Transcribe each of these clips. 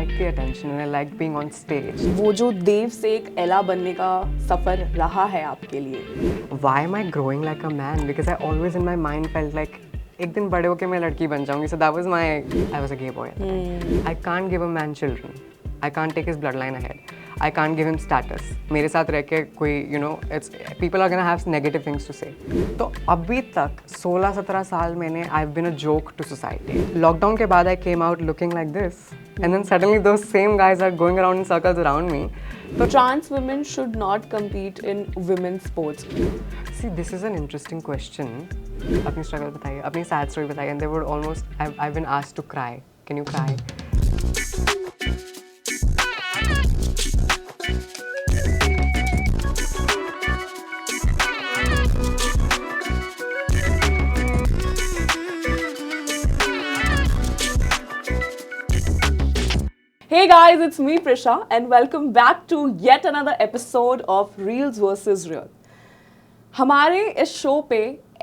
like the attention and I like being on stage. वो जो देव से एक एला बनने का सफर रहा है आपके लिए, Why am I growing like a man? Because I always in my mind felt like एक दिन बड़े होके मैं लड़की बन जाऊंगी. So that was I was a gay boy at the time. I can't give a man children. I can't take his bloodline ahead. I can't give him status. मेरे साथ रह के कोई it's people are gonna have negative things to say. तो अभी तक 16-17 साल मैंने I've been a joke to society. Lockdown के बाद I came out looking like this, and then suddenly those same guys are going around in circles around me. तो trans women should not compete in women's sports. See, this is an interesting question. अपनी struggle बताइए, अपनी sad story बताइए, and they would almost I've been asked to cry. Can you cry? Hey guys, it's me Prisha and welcome back to yet another episode of Reels vs Real. हमारे इस show पे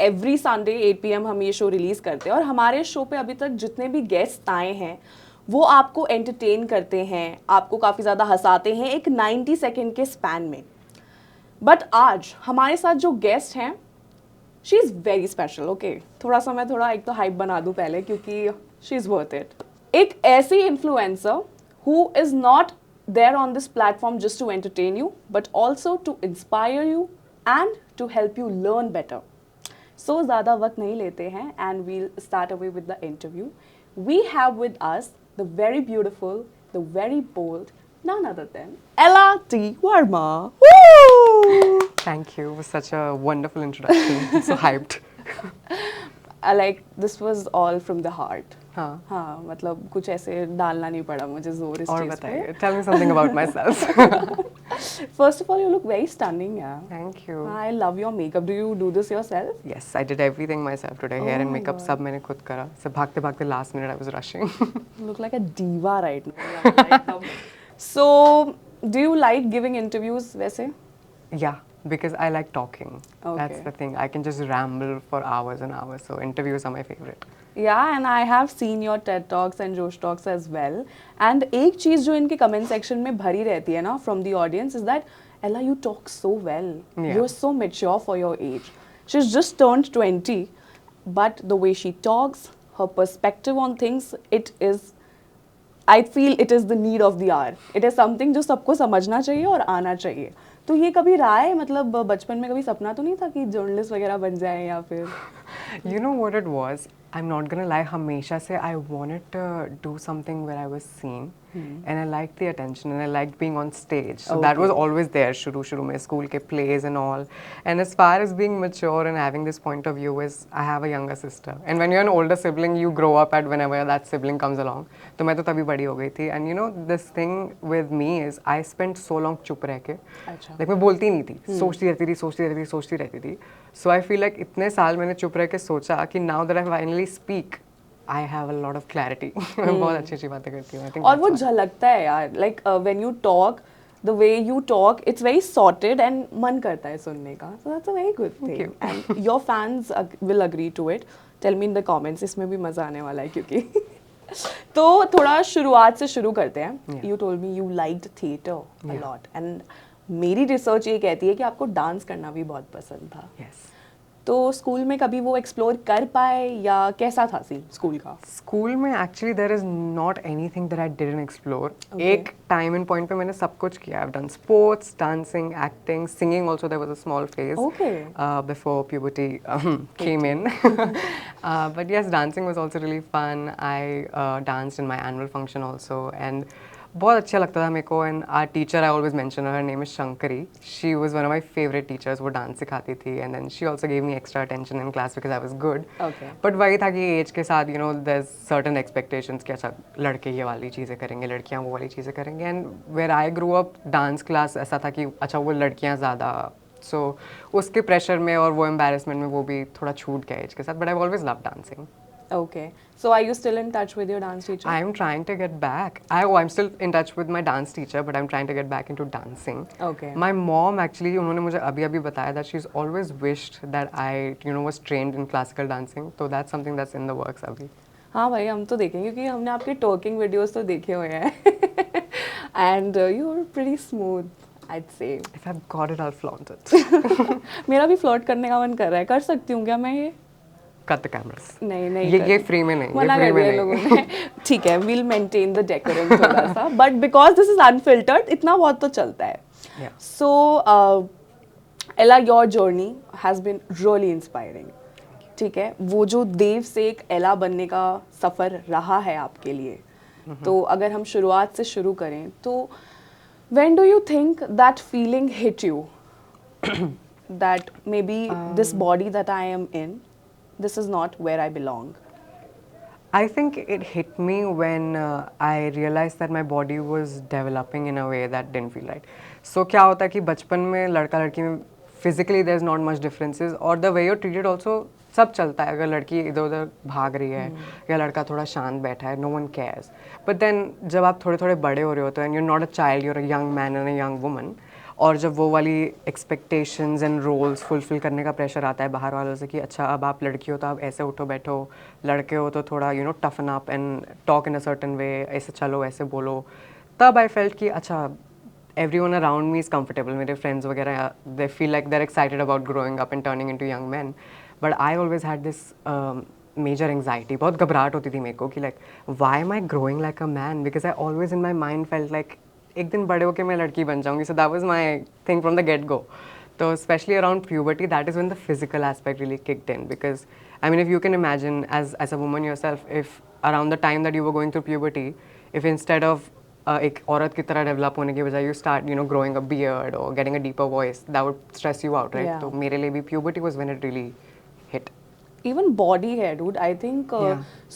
every Sunday 8 PM हम ये show release करते हैं और हमारे show पे अभी तक जितने भी गेस्ट आए हैं वो आपको एंटरटेन करते हैं, आपको काफ़ी ज़्यादा हंसाते हैं एक 90 सेकेंड के स्पैन में. बट आज हमारे साथ जो गेस्ट हैं she is very special. Okay, थोड़ा एक तो हाइप बना दूँ पहले क्योंकि शी इज़ वर्थ इट. एक ऐसी influencer who is not there on this platform just to entertain you, but also to inspire you and to help you learn better. So ज़्यादा वक्त नहीं लेते हैं and we'll start away with the interview. We have with us the very beautiful, the very bold, none other than Ella T. Verma. Woo! Thank you. It was such a wonderful introduction. I'm so hyped. Like this was all from the heart. हाँ, मतलब कुछ ऐसे डालना नहीं पड़ा मुझे जोर इस और चीज़ पे. बताइए. Tell me something about myself. First of all, you look very stunning, yeah. Thank you. I love your makeup. Do you do this yourself? Yes, I did everything myself today. Hair and makeup सब मैंने खुद करा. सब भागते last minute I was rushing. You look like a diva right now. So, do you like giving interviews वैसे? Yeah, because I like talking. Okay. That's the thing. I can just ramble for hours and hours. So interviews are my favorite. Yeah, and I have seen your TED Talks and Josh Talks as well. And एक चीज़ जो इनके comment section में भरी रहती है ना from the audience is that Ella, you talk so well. Yeah. You're so mature for your age. She's just turned 20, but the way she talks, her perspective on things, I feel it is the need of the hour. It is something जो सबको समझना चाहिए और आना चाहिए. तो ये कभी रहा है, मतलब बचपन में कभी सपना तो नहीं था कि जर्नलिस्ट वगैरह बन जाए या फिर? You know what it was? I'm not gonna lie, हमेशा से I wanted to do something where I was seen, and I liked the attention and I liked being on stage. So that was always there शुरू में school के plays and all. And as far as being mature and having this point of view is, I have a younger sister. And when you're an older sibling, you grow up at whenever that sibling comes along. तो मैं तो तभी बड़ी हो गई थी. And you know, this thing with me is, I spent so long चुप रह के. अच्छा. Like मैं बोलती नहीं थी, सोचती रहती थी. So I feel like इतने साल मैंने चुप रह के सोचा कि now that I finally speak, I have a lot of clarity. मैं बहुत अच्छी बातें करती हूँ. I think और वो झलकता है यार. Like when you talk, the way you talk, it's very sorted and मन करता है सुनने का. So that's a very good thing. Thank you. And your fans will agree to it. Tell me in the comments. इसमें भी मजा आने वाला है क्योंकि. तो थोड़ा शुरुआत से शुरू करते हैं. Yeah. You told me you liked theatre a Yeah. lot, and मेरी रिसर्च ये कहती है कि आपको डांस करना भी बहुत पसंद था. Yes. तो स्कूल में कभी वो एक्सप्लोर कर पाए या कैसा था सीन स्कूल का? स्कूल में actually there is not anything that I didn't explore. एक टाइम एंड पॉइंट पे मैंने सब कुछ किया. I have done sports, dancing, acting, singing also. There was a small phase before puberty came in. But yes, dancing was also really fun. I danced in my annual function also, and बहुत अच्छा लगता था मेरे को. And our teacher, I always mention her name is Shankari. She was one of my favourite teachers. वो dance सिखाती थी and then she also give me extra attention in class because I was good. But वही था कि as के साथ there is certain expectations कि अच्छा लड़के ये वाली चीज़ें करेंगे, लड़कियाँ वो वाली चीज़ें करेंगे. And where I grow up, dance class ऐसा था कि अच्छा वो लड़कियाँ ज़्यादा, सो उसके प्रेशर में और वो एम्बेरसमेंट में वो भी थोड़ा छूट गया एज के साथ. But I always love dancing. Okay. So are you still in touch with your dance teacher? I'm trying to get back. I'm still in touch with my dance teacher, but I'm trying to get back into dancing. Okay. My mom actually, उन्होंने मुझे अभी बताया that she's always wished that I, was trained in classical dancing. So that's something that's in the works अभी. हाँ भाई, हम तो देखेंगे क्योंकि हमने आपके टॉकिंग वीडियोस तो देखे हुए हैं and you are pretty smooth, I'd say. If I've got it, I'll flaunt it. मेरा भी फ्लर्ट करने का मन कर रहा है, कर सकती हूँ क्या मैं ये? Cut the cameras. नहीं नहीं ये फ्री में नहीं, मना ये कर फ्री में दिया नहीं. लोगों ने ठीक है, we'll maintain the decorum थोड़ा सा, but because this is unfiltered, इतना बहुत तो चलता है. Yeah. So, Ella, your journey has been really inspiring. ठीक है, वो जो देव से एक एला बनने का सफ़र रहा है आपके लिए, तो अगर हम शुरुआत से शुरू करें तो when do you think that feeling hit you that maybe this body that I am in, this is not where I belong? I think it hit me when I realized that my body was developing in a way that didn't feel right. So क्या होता है कि बचपन में लड़का लड़की में physically there's not much differences और the way you're treated also सब चलता है. अगर लड़की इधर उधर भाग रही है या लड़का थोड़ा शांत बैठा है, no one cares. But then जब आप थोड़े थोड़े बड़े हो रहे होते हैं and you're not a child, you're a young man and a young woman, और जब वो वाली expectations and roles fulfill करने का प्रेशर आता है बाहर वालों से कि अच्छा अब आप लड़की हो तो आप ऐसे उठो बैठो, लड़के हो तो थोड़ा you know toughen up and talk in a certain way, ऐसे चलो ऐसे बोलो, तब I felt कि अच्छा everyone around me is comfortable. मेरे friends वगैरह they feel like they're excited about growing up and turning into young men. But I always had this major anxiety. बहुत घबराहट होती थी मेरे को कि like why am I growing like a man? Because I always in my mind felt like एक दिन बड़े होके मैं लड़की बन जाऊंगी. So that was my thing from the get go. So especially around puberty, that is when the physical aspect really kicked in. Because I mean, if you can imagine as a woman yourself, if around the time that you were going through puberty, if instead of एक औरत की तरह develop होने के बजाय you start you know growing a beard or getting a deeper voice, that would stress you out, right? Yeah. तो मेरे लिए भी puberty was when it really hit. Even body hair, dude. I think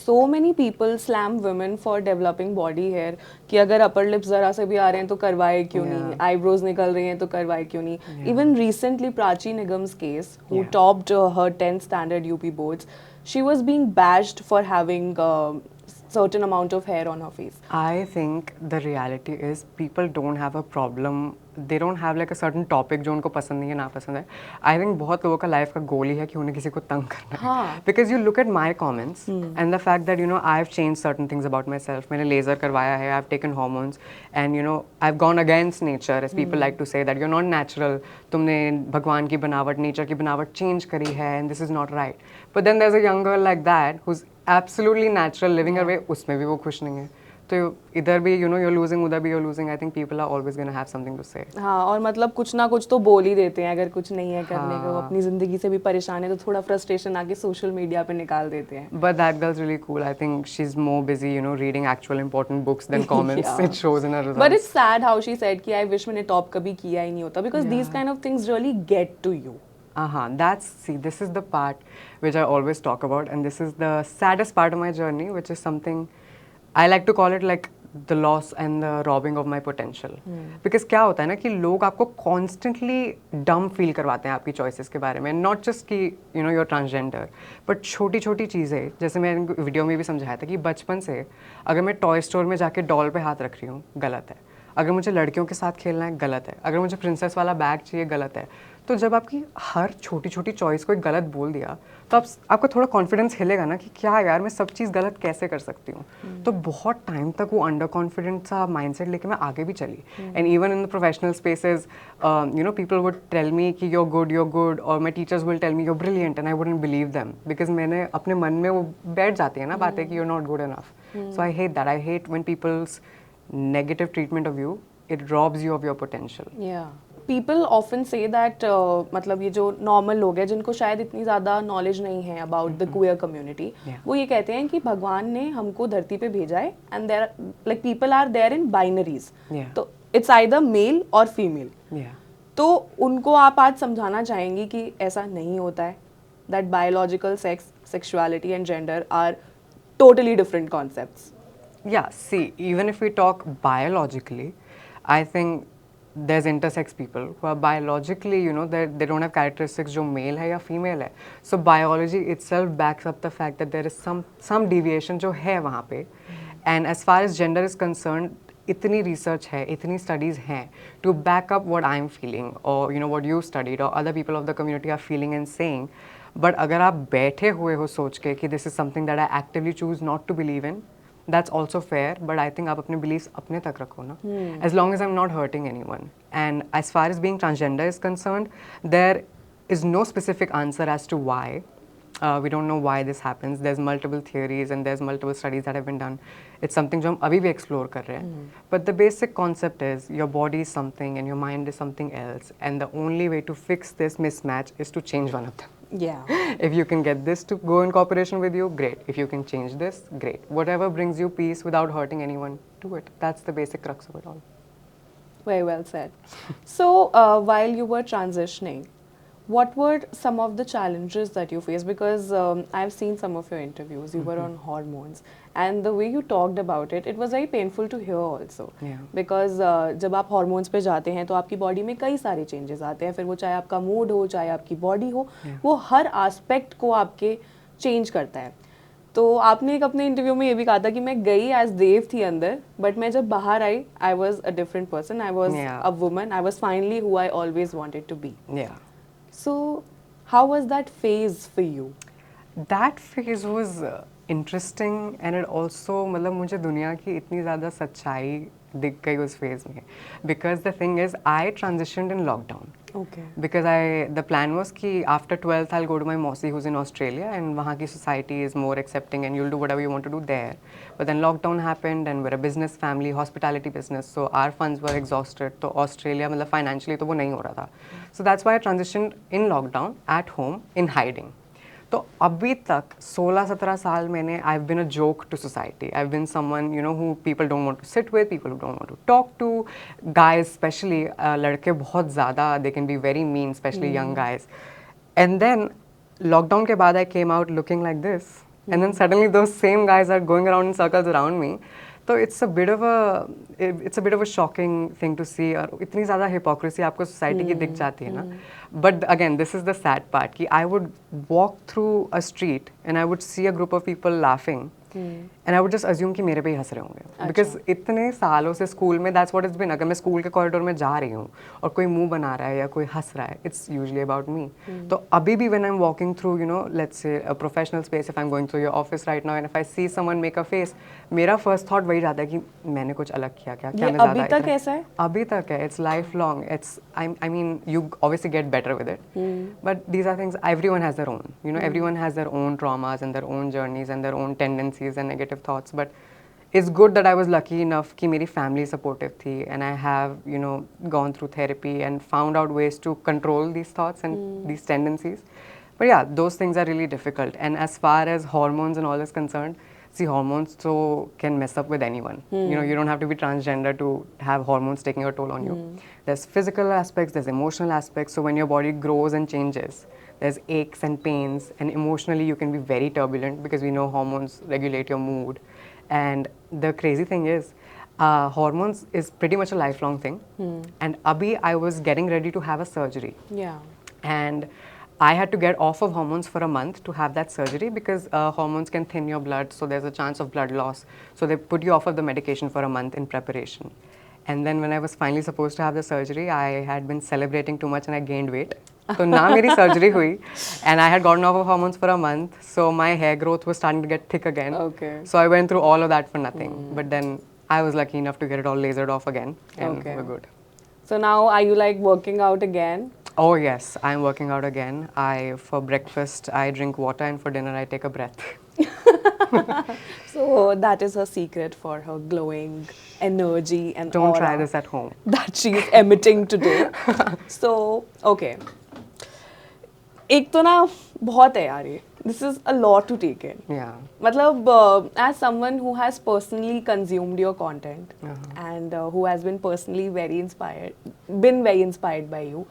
so many people slam women for developing body hair. कि अगर upper lips जरा से भी आ रहे हैं तो करवाए क्यों नहीं? Eyebrows निकल रही हैं तो करवाए क्यों नहीं? Even recently, Prachi Nigam's case, who topped her 10th standard UP boards, she was being bashed for having certain amount of hair on her face. I think the reality is people don't have a problem. They don't have like a certain topic जो उनको पसंद नहीं है ना पसंद है. I think बहुत लोगों का लाइफ का गोल ही है कि उन्हें किसी को तंग करना है. Because you look at my comments and the fact that you know I've changed certain things about myself. मैंने लेज़र करवाया है, I've taken hormones and you know I've gone against nature as people like to say that you're not natural. तुमने भगवान की बनावट, nature की बनावट change करी है and this is not right. But then there's a young girl like that who's absolutely natural living her way. उसमें भी वो खुश नहीं है. तो इधर भी you know you're losing, उधर भी you're losing. I think people are always going to have something to say. हाँ, और मतलब कुछ ना कुछ तो बोल ही देते हैं. अगर कुछ नहीं है करने को, अपनी जिंदगी से भी परेशान है तो थोड़ा फ्रस्ट्रेशन आके सोशल मीडिया पे निकाल देते हैं. But that girl's really cool. I think she's more busy, you know, reading actual important books than comments it shows in her results. But it's sad how she said कि I wish मैंने top कभी किया ही नहीं होता, because these kind of things really get to you. This is the part which I always talk about, and this is the saddest part of my journey, which is something I like to call it like the loss and the robbing of my potential. Because क्या होता है ना कि लोग आपको constantly dumb feel करवाते हैं आपकी choices के बारे में, not just कि you know you're transgender, but छोटी छोटी चीज़ें, जैसे मैंने वीडियो में भी समझाया था कि बचपन से अगर मैं टॉय स्टोर में जाके डॉल पे हाथ रख रही हूँ, गलत है. अगर मुझे लड़कियों के साथ खेलना है, गलत है. अगर मुझे प्रिंसेस वाला बैग चाहिए, गलत है. तो जब आपकी हर छोटी छोटी चॉइस को एक गलत बोल दिया तो आपका थोड़ा कॉन्फिडेंस हिलेगा ना कि क्या यार मैं सब चीज़ गलत कैसे कर सकती हूँ. तो बहुत टाइम तक वो अंडर कॉन्फिडेंट सा माइंडसेट लेके मैं आगे भी चली. And even in the professional spaces you know people would tell me कि you're good और my teachers will tell me you're brilliant and I wouldn't believe them because मैंने अपने मन में वो बैठ जाती है ना बातें कि you're not good enough. So I hate that. I hate when people's negative treatment of you, it robs you of your potential. Yeah. People often say that मतलब ये जो नॉर्मल लोग हैं जिनको शायद इतनी ज़्यादा नॉलेज नहीं है अबाउट द क्वेयर कम्युनिटी, वो ये कहते हैं कि भगवान ने हमको धरती पे भेजा है and there like people are there in binaries, तो it's either male or female. तो उनको आप आज समझाना चाहेंगी कि ऐसा नहीं होता है, that biological sex, sexuality and gender are totally different concepts. Yeah, see, even if we talk biologically, I think there's intersex people who are biologically, you know, they don't have characteristics जो male है या female है. So biology itself backs up the fact that there is some deviation जो है वहाँ पे. And as far as gender is concerned, इतनी research है, इतनी studies हैं to back up what I'm feeling or you know what you studied or other people of the community are feeling and saying. But अगर आप बैठे हुए हो सोच के कि this is something that I actively choose not to believe in, that's also fair, but I think आप अपने beliefs अपने तक रखो ना, as long as I'm not hurting anyone. And as far as being transgender is concerned, there is no specific answer as to why. We don't know why this happens. There's multiple theories and there's multiple studies that have been done. It's something जो हम अभी भी explore कर रहे हैं. But the basic concept is your body is something and your mind is something else, and the only way to fix this mismatch is to change one of them. Yeah. If you can get this to go in cooperation with you, great. If you can change this, great. Whatever brings you peace without hurting anyone, do it. That's the basic crux of it all. Very well said. So, while you were transitioning, what were some of the challenges that you faced? Because I've seen some of your interviews. You were on hormones, and the way you talked about it, it was very painful to hear also. Yeah. Because जब आप hormones पे जाते हैं तो आपकी body में कई सारे changes आते हैं. फिर वो चाहे आपका mood हो, चाहे आपकी body हो, वो हर aspect को आपके change करता है. तो आपने एक अपने इंटरव्यू में ये भी कहा था कि मैं गई एज देव थी अंदर, बट मैं जब बाहर आई, I was a different person. I was a woman. I was finally who I always wanted to be. So, how was that phase for you? That phase was interesting, and it also मतलब मुझे दुनिया की इतनी ज़्यादा सच्चाई दिख गई उस फेज में, because the thing is I transitioned in lockdown. Okay. Because the plan was कि after 12th I'll go to my Mausi who's in Australia, and वहाँ की society is more accepting and you'll do whatever you want to do there. But then lockdown happened and we're a business family, hospitality business, so our funds were exhausted. तो Australia मतलब financially तो वो नहीं हो रहा था. So that's why I transitioned in lockdown at home in hiding. तो अभी तक 16-17 साल मैंने I've been a joke to society. I've been someone, you know, who people don't want to sit with, people who don't want to talk to. Guys especially, लड़के बहुत ज़्यादा, they can be very mean, especially young guys. And then lockdown के बाद I came out looking like this. And then suddenly those same guys are going around in circles around me. So it's a bit of a shocking thing to see, और इतनी ज़्यादा hypocrisy आपको society की दिख जाती है ना. But again, this is the sad part कि I would walk through a street and I would see a group of people laughing. And I would just assume कि मेरे पे ही हंस रहे होंगे. Because इतने सालों से स्कूल में that's what it's been. अगर मैं स्कूल के कॉरिडोर में जा रही हूँ और कोई मुंह बना रहा है या कोई हंस रहा है, it's usually about me. तो अभी भी when I'm walking through, you know, let's say a professional space, if I'm going through your office right now and if I see someone make a face, मेरा first thought वही जाता है कि मैंने कुछ अलग किया क्या मैं ज़्यादा अभी तक ऐसा है? अभी तक है. It's lifelong. I mean, you obviously get better with it. But these are things, everyone has their own. You know, everyone has their own traumas and their own journeys and their own tendencies and negative thoughts. But it's good that I was lucky enough कि मेरी family supportive थी, and I have, you know, gone through therapy and found out ways to control these thoughts and these tendencies. But yeah, those things are really difficult. And as far as hormones and all is concerned, see, hormones so can mess up with anyone. You know, you don't have to be transgender to have hormones taking a toll on you. There's physical aspects, there's emotional aspects. So when your body grows and changes, there's aches and pains, and emotionally you can be very turbulent because we know hormones regulate your mood. And the crazy thing is, hormones is pretty much a lifelong thing. And abhi I was getting ready to have a surgery. Yeah. And I had to get off of hormones for a month to have that surgery because hormones can thin your blood, so there's a chance of blood loss. So they put you off of the medication for a month in preparation. And then when I was finally supposed to have the surgery, I had been celebrating too much and I gained weight. So now मेरी surgery हुई, and I had gotten off of hormones for a month, so my hair growth was starting to get thick again. Okay. So I went through all of that for nothing. But then I was lucky enough to get it all lasered off again, and we're good. So now are you like working out again? Oh yes, I'm working out again. For breakfast, I drink water, and for dinner, I take a breath. So that is her secret for her glowing energy and Don't aura try this at home. that she's emitting today. So, okay. एक तो ना बहुत है यार ये. This is a lot to take in. Yeah. मतलब as someone who has personally consumed your content and who has been personally very inspired by you,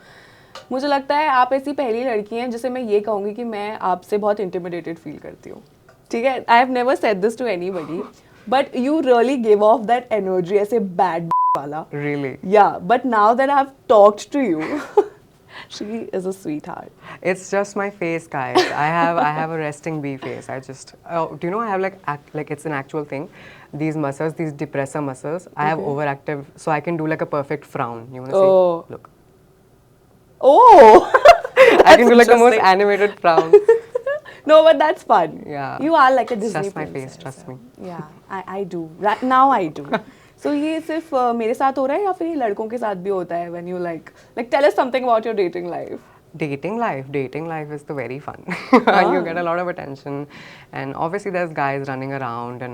मुझे लगता है आप ऐसी पहली लड़की हैं जिसे मैं ये कहूँगी कि मैं आपसे बहुत intimidated feel करती हूँ. ठीक है? I have never said this to anybody, but you really give off that energy ऐसे bad वाला. Really? Yeah, but now that I've talked to you, she is a sweetheart. It's just my face, guys. I have a resting bee face. I just do you know I have like it's an actual thing. These muscles, these depressor muscles, I have overactive, so I can do like a perfect frown. You wanna see? Look. Oh. I can do like the most animated frown. No, but that's fun. Yeah. You are like a Disney It's just my princess. face, trust me. Yeah, I do. Right now I do. So ये सिर्फ मेरे साथ हो रहा है या फिर ये लड़कों के साथ भी होता है when you like tell us something about your dating life. Dating life is the very fun. You get a lot of attention, and obviously there's guys running around,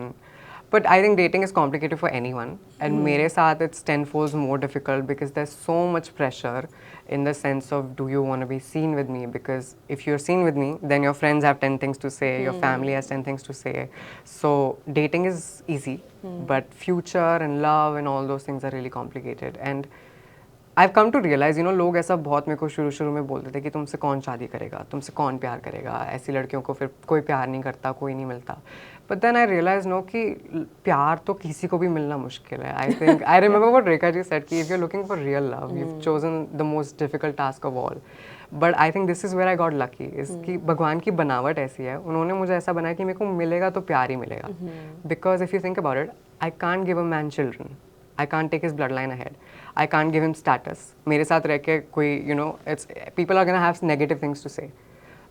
but I think dating is complicated for anyone, and मेरे साथ it's tenfold more difficult because there's so much pressure in the sense of do you want to be seen with me, because if you're seen with me then your friends have 10 things to say, your family has 10 things to say, so dating is easy, but future and love and all those things are really complicated. And I've come to realize, you know, लोग ऐसा बहुत मेरे को शुरू में बोलते थे कि तुमसे कौन शादी करेगा, तुमसे कौन प्यार करेगा, ऐसी लड़कियों को फिर कोई प्यार नहीं करता, कोई नहीं मिलता. But then I realized, no, कि प्यार तो किसी को भी मिलना मुश्किल है. I remember what Rekha ji said, कि if you're looking for real love, you've chosen the most difficult task of all. But I think this is where I got lucky, is कि भगवान की बनावट ऐसी है, उन्होंने मुझे ऐसा बनाया कि मेरे को मिलेगा तो प्यार ही मिलेगा. Because if you think about it, I can't give a man children. I can't take his bloodline ahead. I can't give him status. मेरे साथ रह के कोई, you know, people are gonna have negative things to say.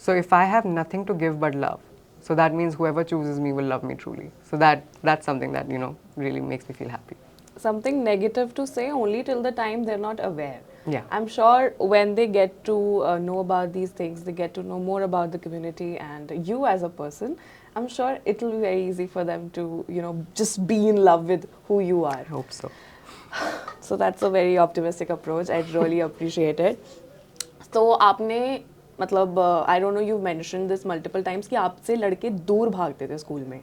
So if I have nothing to give but love, so that means whoever chooses me will love me truly. So that's something that, you know, really makes me feel happy. Something negative to say only till the time they're not aware. Yeah. I'm sure when they get to know about these things, they get to know more about the community and you as a person, I'm sure it will be very easy for them to, you know, just be in love with who you are. I hope so. So that's a very optimistic approach. I really appreciate it. So आपने मतलब I don't know, you've mentioned this multiple times कि आपसे लड़के दूर भागते थे school में.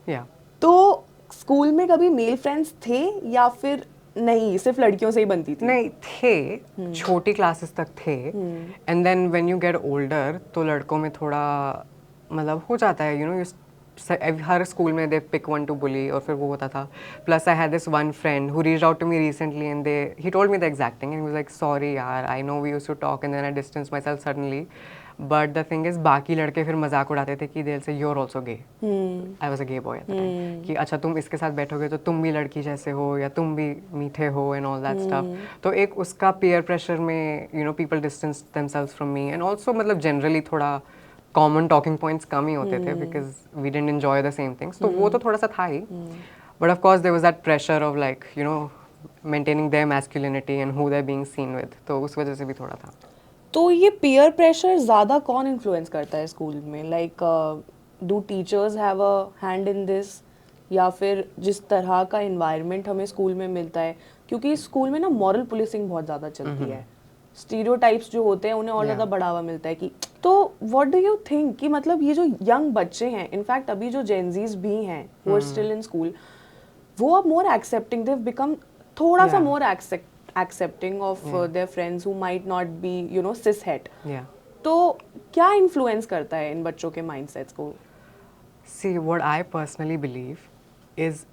Yeah. तो स्कूल में कभी मेल फ्रेंड्स थे या फिर नहीं, सिर्फ लड़कियों से ही बनती थी? नहीं थे, छोटी क्लासेस तक थे, and then when you get older तो लड़कों में थोड़ा मतलब हो जाता है, यू नो, हर स्कूल में they pick one to bully, और फिर वो होता था. Plus I had this one friend who reached out to me recently and he told me the exact thing and he was like sorry यार, I know we used to talk and then I distance myself suddenly. But the thing is बाकी लड़के फिर मजाक उड़ाते थे कि देर से you are also gay. I was a gay boy कि अच्छा तुम इसके साथ बैठोगे तो तुम भी लड़की जैसे हो या तुम भी मीठे हो एंड ऑल दैट स्टफ. तो एक उसका पीयर प्रेशर में, you know, people distance themselves from me, and also मतलब जनरली थोड़ा कॉमन टॉकिंग पॉइंट्स कम ही होते थे because we didn't enjoy the same things. तो वो तो थोड़ा सा था ही. But of course there was that pressure of like, you know, maintaining their masculinity and who they are being seen with. तो उस वजह से भी थोड़ा था. तो ये पीयर प्रेशर ज़्यादा कौन इन्फ्लुएंस करता है स्कूल में? Like do teachers have a hand in this, या फिर जिस तरह का इन्वायरमेंट हमें स्कूल में मिलता है? क्योंकि स्कूल में ना मॉरल पुलिसिंग बहुत ज़्यादा चलती है. स्टीरियोटाइप्स जो होते हैं उन्हें और ज़्यादा बढ़ावा मिलता है कि तो व्हाट डू यू थिंक कि मतलब ये जो यंग बच्चे हैं, इनफैक्ट अभी जो जेनजीज भी हैं who are still in school, वो अब more accepting, they have become थोड़ा सा मोर accepting of their friends who might not be, you know, cishet. Yeah. तो क्या influence करता है इन बच्चों के mindsets को? See, what I personally believe is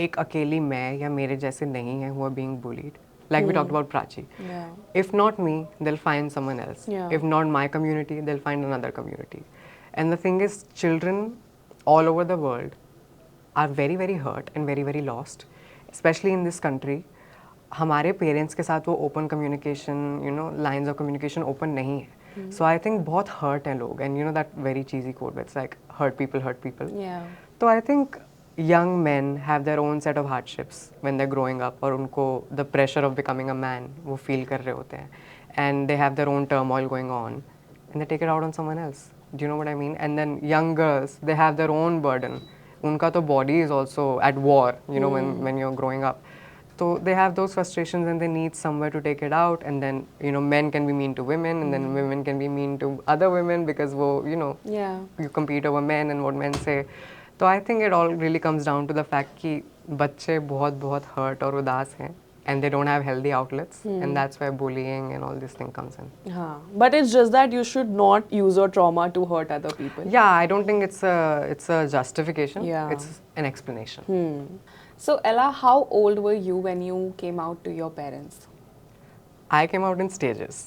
एक अकेली मैं या मेरे जैसे नहीं है who are being bullied. Like we talked about Prachi. Yeah. If not me, they'll find someone else. Yeah. If not my community, they'll find another community. And the thing is, children all over the world are very, very hurt and very, very lost, especially in this country. हमारे parents के साथ वो open communication, you know, lines of communication open नहीं है. So I think बहुत hurt हैं लोग, and you know that very cheesy code, it's like hurt people. तो I think young men have their own set of hardships when they're growing up, और उनको the pressure of becoming a man वो feel कर रहे होते हैं, and they have their own turmoil going on and they take it out on someone else. Do you know what I mean? And then young girls, they have their own burden. उनका तो body is also at war, you know, when you're growing up. So they have those frustrations and they need somewhere to take it out, and then, you know, men can be mean to women, and then women can be mean to other women because वो, you know, you compete over men and what men say. So I think it all really comes down to the fact कि बच्चे बहुत hurt और उदास हैं, and they don't have healthy outlets, and that's where bullying and all this thing comes in. But it's just that you should not use your trauma to hurt other people. Yeah, I don't think it's a justification. Yeah. It's an explanation. So Ella, how old were you when you came out to your parents? I came out in stages.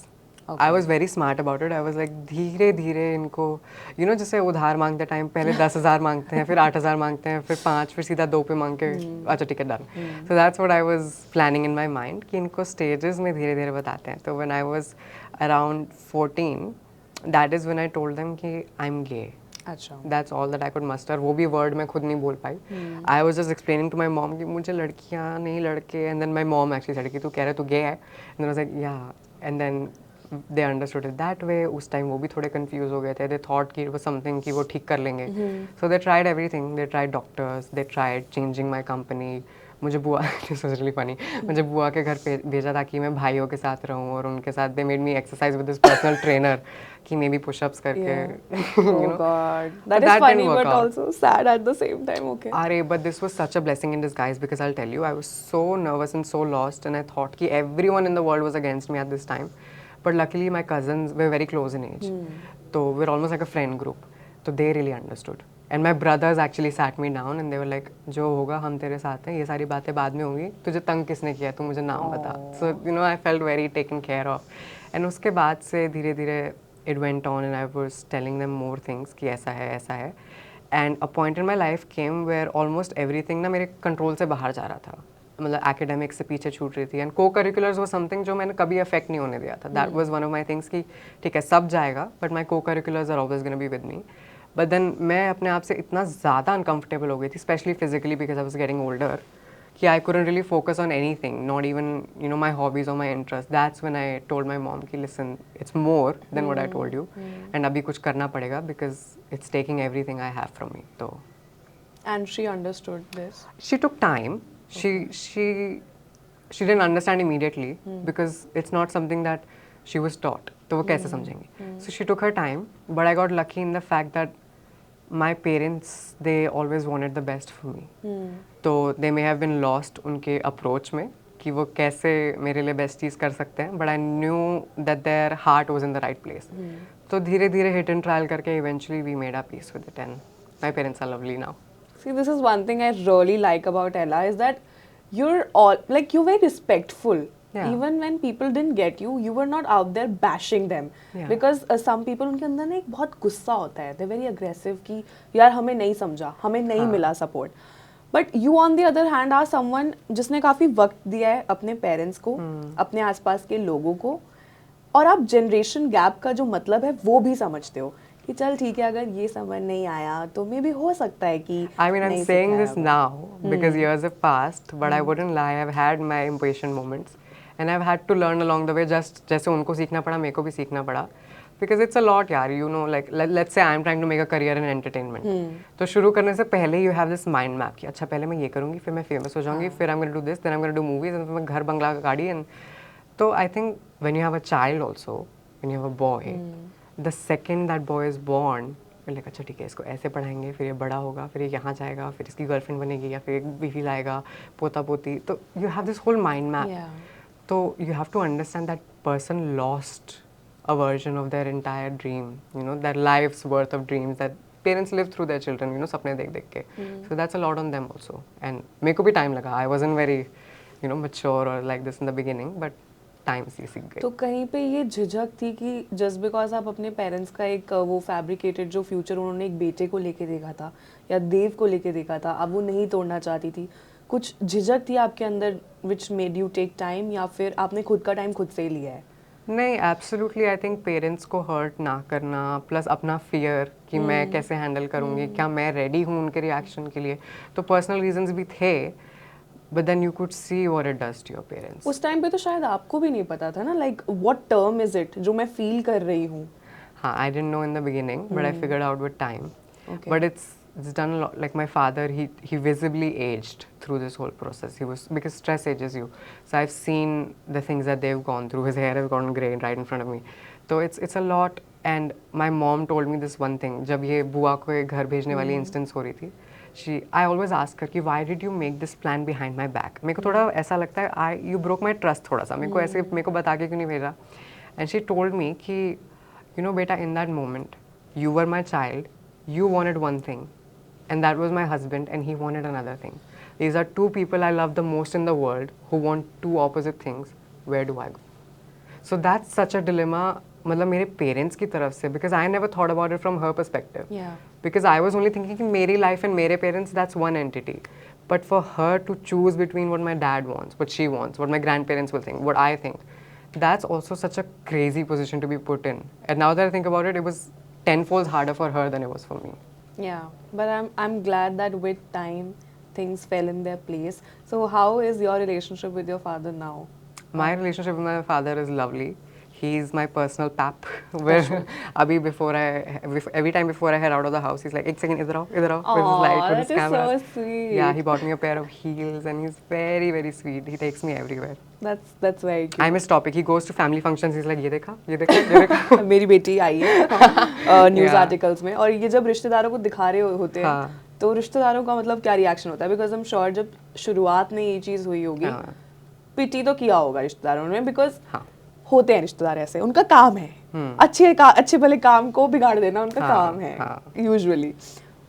I was very smart about it. I was like धीरे धीरे इनको जैसे उधार मांगते time पहले 10,000 मांगते हैं, फिर 8,000 मांगते हैं, फिर 5, फिर सीधा 2 पे मांग के अच्छा ठीक है done. So that's what I was planning in my mind कि इनको stages में धीरे धीरे बताते हैं. तो when I was around 14, that is when I told them कि I'm gay. अच्छा. That's all that I could muster. वो भी word मैं खुद नहीं बोल पाई. I was just explaining to my mom कि मुझे लड़कियाँ नहीं लड़के. And then my mom actually said कि तू कह रहा है तू gay है. And I was like yeah. And then they understood it that way. उस time वो भी थोड़े confused हो गए थे. They thought कि it was something कि वो ठीक कर लेंगे. So they tried everything. They tried doctors. They tried changing my company. मुझे बुआ this was really funny. मुझे बुआ के घर पे भेजा था कि मैं भाइयों के साथ रहूँ और उनके साथ they made me exercise with this personal trainer कि maybe push-ups करके Oh God, that is funny but also sad at the same time. Okay. Arey, but this was such a blessing in disguise because I'll tell you, I was so nervous and so lost, and I thought कि everyone in the world was against me at this time. But luckily, my cousins were very close in age, so we're almost like a friend group. So they really understood. And my brothers actually sat me down and they were like, जो होगा हम तेरे साथ हैं, ये सारी बातें बाद में होंगी, तुझे तंग किसने किया, तू मुझे नाम बता. So I felt very taken care of. And उसके बाद से धीरे धीरे it went on and I was telling them more things कि ऐसा है. And a point in my life came where almost everything ना मेरे control से बाहर जा रहा था. मतलब academics से पीछे छूट रही थी. And co-curriculars was something जो मैंने कभी affect नहीं होने दिया था. That was one of my things कि ठीक है सब जाएगा, but my co-curriculars are always going to be with me. But then मैं अपने आप से इतना ज़्यादा uncomfortable हो गई थी, especially physically because I was getting older, कि I couldn't really focus on anything, not even my hobbies or my interests. That's when I told my mom कि listen, it's more than what I told you, and अभी कुछ करना पड़ेगा because it's taking everything I have from me. So. And she understood this. She took time. She didn't understand immediately because it's not something that she was taught. तो वो कैसे समझेंगी? So she took her time, but I got lucky in the fact that my parents, they always wanted the best for me. तो they may have been lost उनके approach में कि वो कैसे मेरे लिए best चीज़ कर सकते हैं, but I knew that their heart was in the right place. तो धीरे धीरे hit and trial करके eventually we made our peace with it and my parents are lovely now. See, this is one thing I really like about Ella is that you're very respectful. Yeah. Even when people didn't get you, you were not out there bashing them. Yeah. Because some people उनके अंदर ना एक बहुत गुस्सा होता है. They're very aggressive कि यार हमें नहीं समझा, हमें नहीं मिला support. But you on the other hand are someone जिसने काफी वक्त दिया है अपने parents को, अपने आसपास के लोगों को, और आप generation gap का जो मतलब है वो भी समझते हो. कि चल ठीक है अगर ये समझ नहीं आया तो मे भी हो सकता है कि I mean I'm saying this now because years have passed but I wouldn't lie, I've had my impatient moments and I've had to learn along the way just जैसे उनको सीखना पड़ा मेरे को भी सीखना पड़ा because it's a lot यार like let's say I'm trying to make a career in entertainment तो शुरू करने से पहले you have this mind map कि अच्छा पहले मैं ये करूँगी फिर मैं famous हो जाऊँगी फिर I'm going to do this then I'm going to do movies and फिर मैं घर बंगला गाड़ी and तो I think when you have a child also when you have a boy the second that boy is born we're like अच्छा ठीक है इसको ऐसे पढ़ाएंगे फिर ये बड़ा होगा फिर ये यहाँ जाएगा फिर इसकी गर्लफ्रेंड बनेगी या फिर एक बीवी लाएगा पोता पोती तो you have this whole mind map तो you have to understand that person lost a version of their entire dream their life's worth of dreams that parents live through their children सपने देख देख के so that's a lot on them also and मेरे को भी time लगा I wasn't very mature or like this in the beginning but time से सीख गई तो कहीं पे ये झिझक थी कि जस्ट बिकॉज आप अपने पेरेंट्स का एक वो फैब्रिकेटेड जो फ्यूचर उन्होंने एक बेटे को लेके देखा था या देव को लेके देखा था अब वो नहीं तोड़ना चाहती थी कुछ झिझक थी आपके अंदर which made you take time या फिर आपने खुद का टाइम खुद से ही लिया है नहीं एब्सोल्युटली आई थिंक पेरेंट्स को हर्ट ना करना प्लस अपना फियर कि मैं कैसे हैंडल करूँगी क्या मैं रेडी हूँ उनके रिएक्शन के लिए तो पर्सनल रीजंस भी थे but then you could see what it does to your parents. उस टाइम पे तो शायद आपको भी नहीं पता था ना like what term is it जो मैं feel कर रही हूँ. हाँ, I didn't know in the beginning, but I figured out with time. Okay. But it's done a lot. Like my father, he visibly aged through this whole process. Because stress ages you. So I've seen the things that they've gone through. His hair has gone grey right in front of me. So it's a lot. And my mom told me this one thing. जब ये बुआ को घर भेजने वाली instance हो रही थी. I always ask her कि why did you make this plan behind my back? मेरे को थोड़ा ऐसा लगता है you broke my trust थोड़ा सा मेरे को बता के क्यों नहीं भेजा and she told me कि बेटा in that moment you were my child you wanted one thing and that was my husband and he wanted another thing these are two people I love the most in the world who want two opposite things where do I go So that's such a dilemma, मतलब मेरे parents की तरफ से, because I never thought about it from her perspective. Yeah. Because I was only thinking कि मेरी life and मेरे parents, that's one entity. But for her to choose between what my dad wants, what she wants, what my grandparents will think, what I think, that's also such a crazy position to be put in. And now that I think about it, it was tenfold harder for her than it was for me. Yeah, but I'm glad that with time things fell in their place. So how is your relationship with your father now? My relationship with my father is lovely. He's my personal pap. Where abhi every time before I head out of the house, he's like, "एक second, इधर आओ, with his light, with his camera." That is so sweet. Yeah, he bought me a pair of heels, and he's very, very sweet. He takes me everywhere. That's very cute. I'm his topic. He goes to family functions. He's like, ये देखा, ये देखा, ये देखा. मेरी बेटी आई है news Yeah. Articles में, और ये जब रिश्तेदारों को दिखा रहे होते हैं हाँ. तो रिश्तेदारों का मतलब क्या रिएक्शन होता है? बिकॉज हम श्योर जब शुरुआत में ये चीज़ हुई होगी, हाँ. पिटी तो किया होगा रिश्तेदारों ने, बिकॉज हाँ. होते हैं रिश्तेदार ऐसे, उनका काम है अच्छे भले काम को बिगाड़ देना, उनका काम है यूजुअली.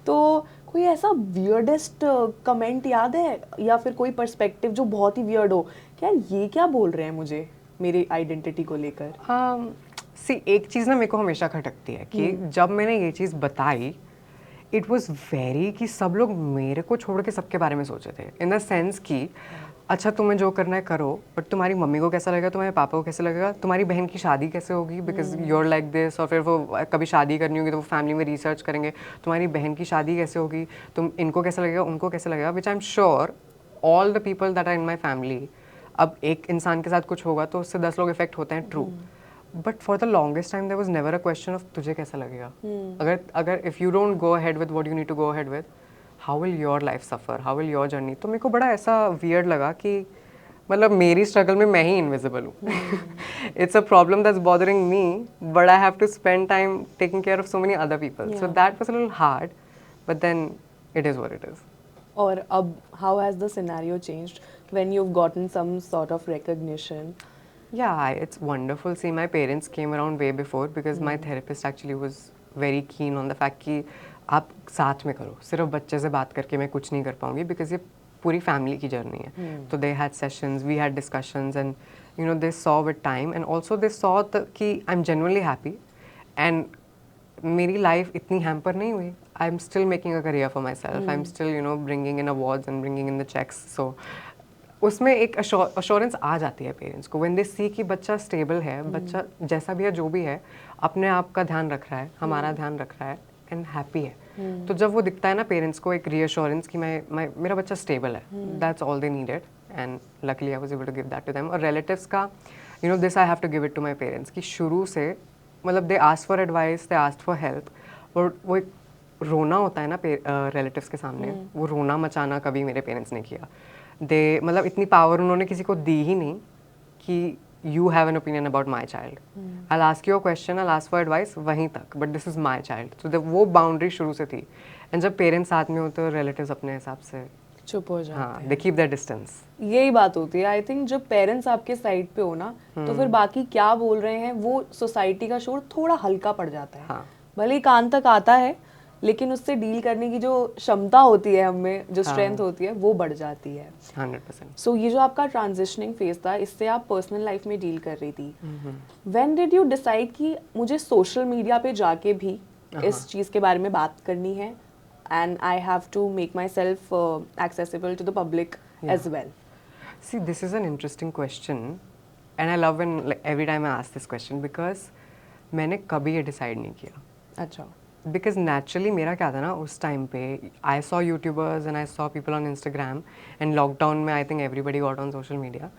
तो कोई ऐसा वियर्डेस्ट कमेंट याद है या फिर कोई पर्सपेक्टिव जो बहुत ही वियर्ड हो, क्या ये क्या बोल रहे हैं मुझे मेरी आइडेंटिटी को लेकर? सी एक चीज़ ना मेरे को हमेशा खटकती है कि जब मैंने ये चीज़ बताई, इट वॉज वेरी कि सब लोग मेरे को छोड़ के सबके बारे में सोचे थे, इन द सेंस कि अच्छा तुम्हें जो करना है करो, बट तुम्हारी मम्मी को कैसा लगेगा, तुम्हारे पापा को कैसा लगेगा, तुम्हारी बहन की शादी कैसे होगी, because you are like this, और फिर वो कभी शादी करनी होगी तो वो फैमिली में रिसर्च करेंगे, तुम्हारी बहन की शादी कैसे होगी, तुम इनको कैसा लगेगा, उनको कैसे लगेगा, which I am sure all the people that are in my family, अब एक इंसान के साथ कुछ होगा तो उससे 10 लोग इफेक्ट होते हैं, true. But for the longest time there was never a question of तुझे कैसा लगेगा. अगर if you don't go ahead with what you need to go ahead with, how will your life suffer, how will your journey. तो मेरे को बड़ा ऐसा weird लगा कि मतलब मेरी स्ट्रगल में मैं ही इनविजिबल हूँ. It's a problem that's bothering me, but I have to spend time taking care of so many other people. So that was a little hard, but then it is what it is. और अब how has the scenario changed when you have gotten some sort of recognition? Yeah, it's wonderful. See, my parents came around way before because my therapist actually was very keen on the fact कि आप साथ में करो, सिर्फ बच्चे से बात करके मैं कुछ नहीं कर पाऊंगी, because ये पूरी फैमिली की जर्नी है. तो they had sessions, we had discussions, and you know they saw with time, and also they saw कि I'm genuinely happy, and मेरी life इतनी hamper नहीं हुई. I'm still making a career for myself. I'm still bringing in awards and bringing in the checks. So उसमें एक assurance आ जाती है parents को, व्हेन दे सी कि बच्चा स्टेबल है, बच्चा जैसा भी है जो भी है अपने आप का ध्यान रख रहा है, हमारा ध्यान रख रहा है, एंड हैप्पी है. तो जब वो दिखता है ना पेरेंट्स को एक रीअश्योरेंस कि मेरा बच्चा स्टेबल है, that's all they needed, and luckily I was able to give that to them. और रिलेटिव्स का this I have to give it to my parents कि शुरू से मतलब they asked for advice, they asked for help, और वो एक रोना होता है ना रिलेटिव्स के सामने, वो रोना मचाना कभी मेरे पेरेंट्स ने किया. दे मतलब इतनी पावर उन्होंने किसी को दी ही नहीं कि you have an opinion about my child. I ask you a question, I ask for advice, वहीं तक, but this is my child. तो वो बाउंड्री शुरू से थी. एंड जब पेरेंट्स साथ में होते हैं, रिलेटिव्स अपने हिसाब से चुप हो जाते हैं. हाँ, दे कीप देयर डिस्टेंस. यही बात होती है. आई थिंक जब पेरेंट्स आपके साइड पे हो ना, तो फिर बाकी क्या बोल रहे हैं वो सोसाइटी का शोर थोड़ा हल्का पड़ जाता है. हाँ. भले ही कान तक आता है, लेकिन उससे डील करने की जो क्षमता होती है हमें, जो स्ट्रेंथ होती है, वो बढ़ जाती है. 100%. सो ये जो आपका ट्रांजिशनिंग फेज था, इससे आप पर्सनल लाइफ में डील कर रही थी. व्हेन डिड यू डिसाइड कि मुझे सोशल मीडिया पे जाके भी इस चीज़ के बारे में बात करनी है, and I have to make myself accessible to the public as well? See, this is an interesting question, and I love when every time I ask this question, because मैंने कभी ये डिसाइड नहीं किया. अच्छा. Because naturally मेरा क्या था ना उस टाइम पे, I saw YouTubers and I saw people on Instagram, and lockdown में I think everybody got on social media.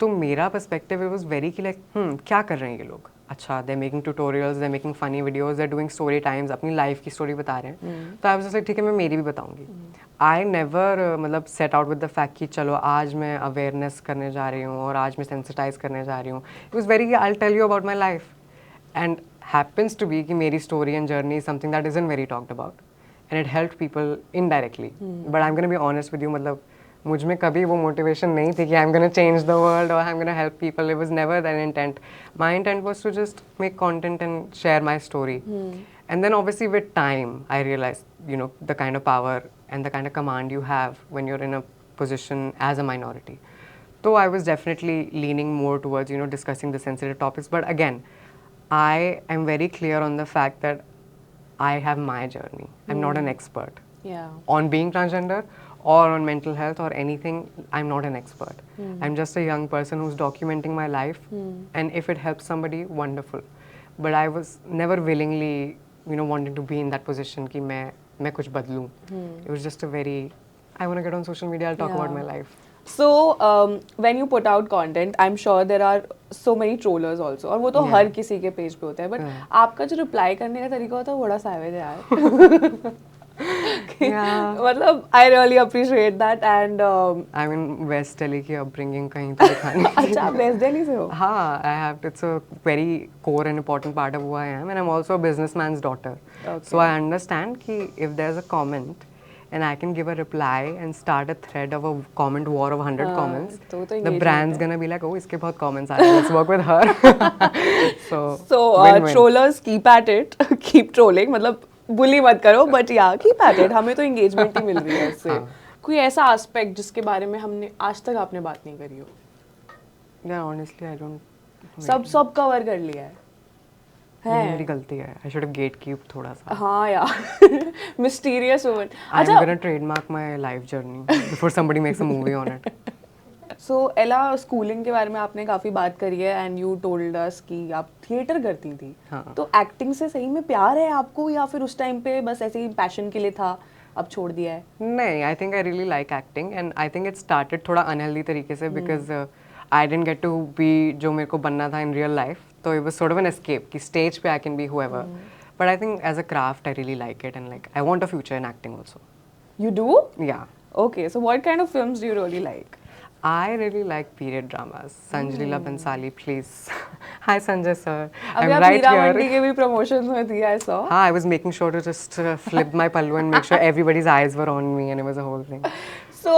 तो मेरा पर्सपेक्टिव इट वाज वेरी कि लाइक क्या कर रहे हैं ये लोग, अच्छा they making tutorials, they making funny videos, they doing story times, अपनी लाइफ की स्टोरी बता रहे हैं. तो आई वाज लाइक ठीक है, मैं मेरी भी बताऊंगी. आई नेवर मतलब set out with the fact कि चलो आज मैं अवेयरनेस करने जा रही हूँ और आज मैं सेंसिटाइज करने जा रही हूँ. It was very I will tell you about my life, and happens to be कि मेरी story and journey is something that isn't very talked about, and it helped people indirectly. But I'm gonna be honest with you, मतलब मुझ में कभी वो motivation नहीं थी कि I'm gonna change the world or I'm gonna help people. It was never that intent. My intent was to just make content and share my story. And then obviously with time, I realized the kind of power and the kind of command you have when you're in a position as a minority. So I was definitely leaning more towards, discussing the sensitive topics. But again, I am very clear on the fact that I have my journey. I'm not an expert Yeah. on being transgender or on mental health or anything. I'm not an expert. I'm just a young person who's documenting my life. And if it helps somebody, wonderful. But I was never willingly, wanting to be in that position कि मैं कुछ बदलूं. It was just a very, I want to get on social media, I'll talk about my life. So, when you put out content, I'm sure there are so many trollers also. और वो तो हर किसी के page पे होता है. But आपका जो reply करने का तरीका होता है वो बड़ा savage है यार. मतलब I really appreciate that and. I mean West Delhi की upbringing कहीं तो दिखानी. अच्छा आप West Delhi से हो? हाँ, I have. It's a very core and important part of who I am, and I'm also a businessman's daughter. Okay. So I understand कि if there's a comment. And I can give a reply and start a thread of a comment war of 100 comments. The brand's gonna be like, oh, इसके बहुत comments आ रहे हैं. Let's work with her. So win-win. Trollers keep at it, keep trolling. मतलब bully मत करो, but yeah, keep at it. हमें तो engagement ही मिल रही है इससे. कोई ऐसा aspect जिसके बारे में हमने आज तक आपने बात नहीं करी हो? Yeah, honestly, I don't. सब cover कर लिया है. मेरी गलती है. I should have gatekeep थोड़ा सा. हाँ यार. Mysterious woman. I'm gonna trademark my life journey before somebody makes a movie on it. So Ella, schooling के बारे में आपने काफी बात करी है and you told us कि आप थिएटर करती थी. हाँ. तो एक्टिंग से सही में प्यार है आपको या फिर उस टाइम पे बस ऐसे ही पैशन के लिए था अब छोड़ दिया है? नहीं, I think I really like acting and I think it started थोड़ा unhealthy तरीके से because I didn't get to be जो मेरे को बनना था in real life. So it was sort of an escape कि stage पे I can be whoever. But I think as a craft I really like it and like I want a future in acting also. You do? Yeah. Okay, so what kind of films do you really like? I really like period dramas. Sanjay Leela Bhansali, please. Hi Sanjay sir. I'm right here. अभी के भी promotions में थी, I saw. हाँ, I was making sure to just flip my pallu and make sure everybody's eyes were on me and it was a whole thing. So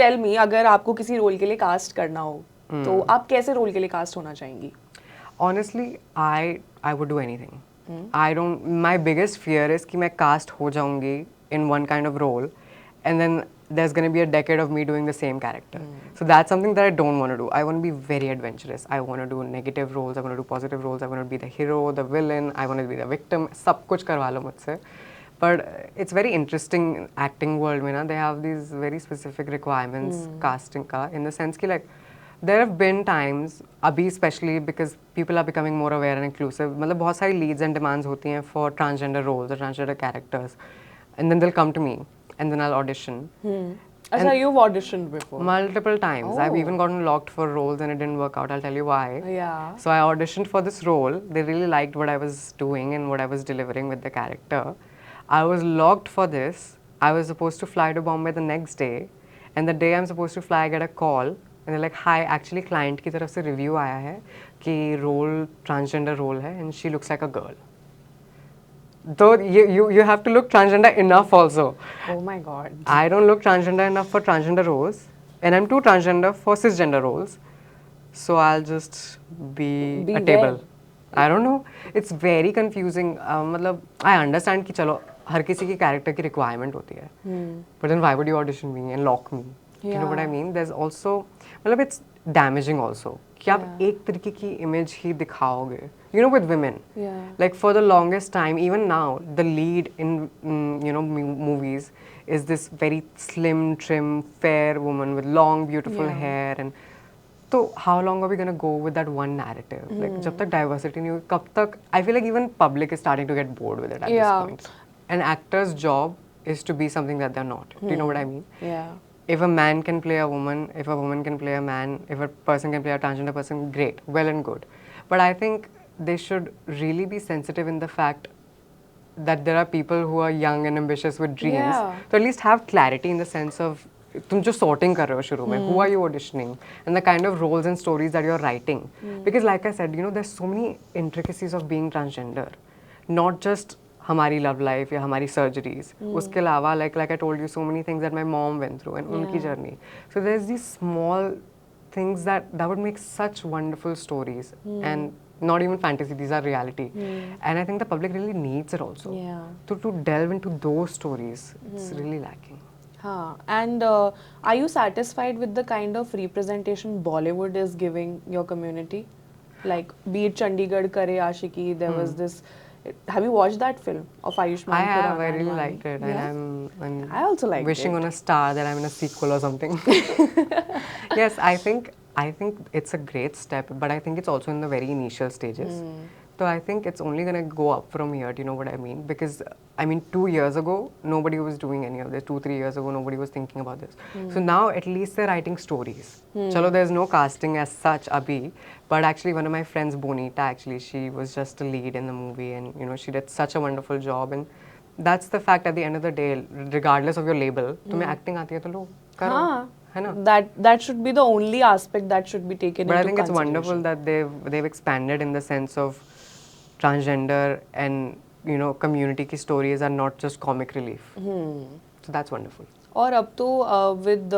tell me, अगर आपको किसी role के लिए कास्ट करना हो, तो आप कैसे रोल के लिए कास्ट होना चाहेंगी? Honestly, I would do anything. I don't. My biggest fear is कि मैं cast हो जाऊँगी in one kind of role, and then there's going to be a decade of me doing the same character. So that's something that I don't want to do. I want to be very adventurous. I want to do negative roles. I want to do positive roles. I want to be the hero, the villain. I want to be the victim. सब कुछ करवा लो मुझसे. But it's very interesting acting world में ना. They have these very specific requirements casting का in the sense कि like. There have been times, अभी especially because people are becoming more aware and inclusive, मतलब बहुत सारी leads and demands होती हैं for transgender roles or transgender characters, and then they'll come to me, and then I'll audition. Achha, you've auditioned before? Multiple times. I've even gotten locked for roles and it didn't work out. I'll tell you why. Yeah. So I auditioned for this role. They really liked what I was doing and what I was delivering with the character. I was locked for this. I was supposed to fly to Bombay the next day, and the day I'm supposed to fly, I get a call. And they're like, hi, actually client की तरफ से review आया है कि role transgender role है and she looks like a girl. Though you have to look transgender enough also. Oh my god. I don't look transgender enough for transgender roles and I'm too transgender for cisgender roles. So I'll just be a table. I don't know. It's very confusing. मतलब I understand कि चलो हर किसी की character की requirement होती है. But then why would you audition me and lock me? You know what I mean? There's also, मतलब it's damaging also. कि आप एक तरीके की image ही दिखाओगे. You know, with women. Yeah. Like for the longest time, even now, the lead in movies is this very slim, trim, fair woman with long, beautiful hair and. So how long are we gonna go with that one narrative? Like जब तक diversity नहीं हुई, कब तक? I feel like even public is starting to get bored with it at this point. An actor's job is to be something that they're not. Do you know what I mean? Yeah. If a man can play a woman, if a woman can play a man, if a person can play a transgender person, great, well and good. But I think they should really be sensitive in the fact that there are people who are young and ambitious with dreams. Yeah. So at least have clarity in the sense of तुम जो sorting कर रहे हो शुरू में, who are you auditioning, and the kind of roles and stories that you're writing. Because like I said, there's so many intricacies of being transgender, not just हमारी love life या हमारी surgeries. उसके अलावा like I told you, so many things that my mom went through and उनकी journey. So there's these small things that would make such wonderful stories and not even fantasy, these are reality. And I think the public really needs it also. Yeah. To delve into those stories, it's really lacking. हाँ, and are you satisfied with the kind of representation Bollywood is giving your community? Like, be it Chandigarh Kare Aashiki, there was this. Have you watched that film of Ayushmann I have. Khurrana I and really Wani? liked it, Yeah? and I also liked wishing it. on a star that I'm in a sequel or something. Yes, I think it's a great step, but I think it's also in the very initial stages. So I think it's only gonna go up from here. Do you know what I mean? Because I mean, 2 years ago, nobody was doing any of this. 2, 3 years ago, nobody was thinking about this. So now, at least they're writing stories. Chalo, there's no casting as such, abhi. But actually, one of my friends, Bonita, actually, she was just a lead in the movie, and you know, she did such a wonderful job. And that's the fact. At the end of the day, regardless of your label, तुम्हें acting आती है तो लो करो, हाँ, है ना? that should be the only aspect that should be taken But I into think it's consideration. wonderful that they've expanded in the sense of transgender and you know community की stories are not just comic relief. So that's wonderful. और अब तो with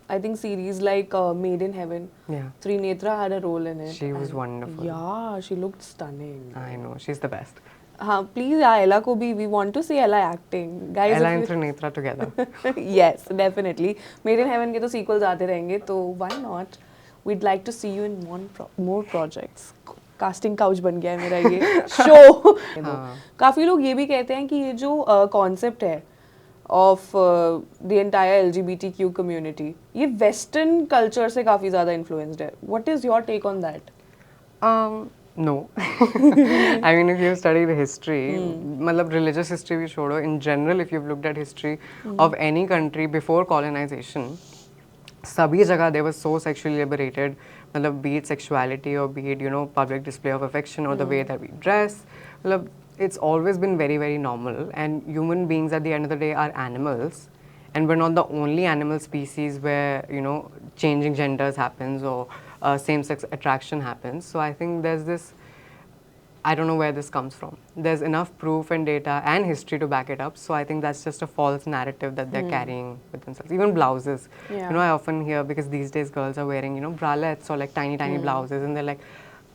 I think series like Made in Heaven, Yeah. Trinetra had a role in it. She was and wonderful. Yeah, she looked stunning. I know, she's the best. हाँ, please yeah, Ella को भी we want to see Ella acting. Guys, Ella if and you- Trinetra together. yes, definitely. Made in Heaven के तो sequels आते रहेंगे, तो why not? We'd like to see you in more projects. Casting couch बन गया है मेरा ये शो. काफ़ी लोग ये भी कहते हैं कि ये जो कॉन्सेप्ट है of the entire LGBTQ community, ये वेस्टर्न कल्चर से काफ़ी ज़्यादा इन्फ्लुएंस्ड है. What is your take on that? No. I mean, if you've studied history, matlab religious history bhi chodo, in general, if you've looked at history of any country before colonization, sabhi jagah they were so sexually liberated, matlab be it sexuality or be it, you know, public display of affection or the way that we dress, matlab it's always been very, very normal. And human beings at the end of the day are animals. And we're not the only animal species where, you know, changing genders happens or same-sex attraction happens. So I think there's this, I don't know where this comes from. There's enough proof and data and history to back it up. So I think that's just a false narrative that they're carrying with themselves. Even blouses. Yeah. You know, I often hear, because these days girls are wearing, you know, bralettes or like tiny, tiny blouses, and they're like,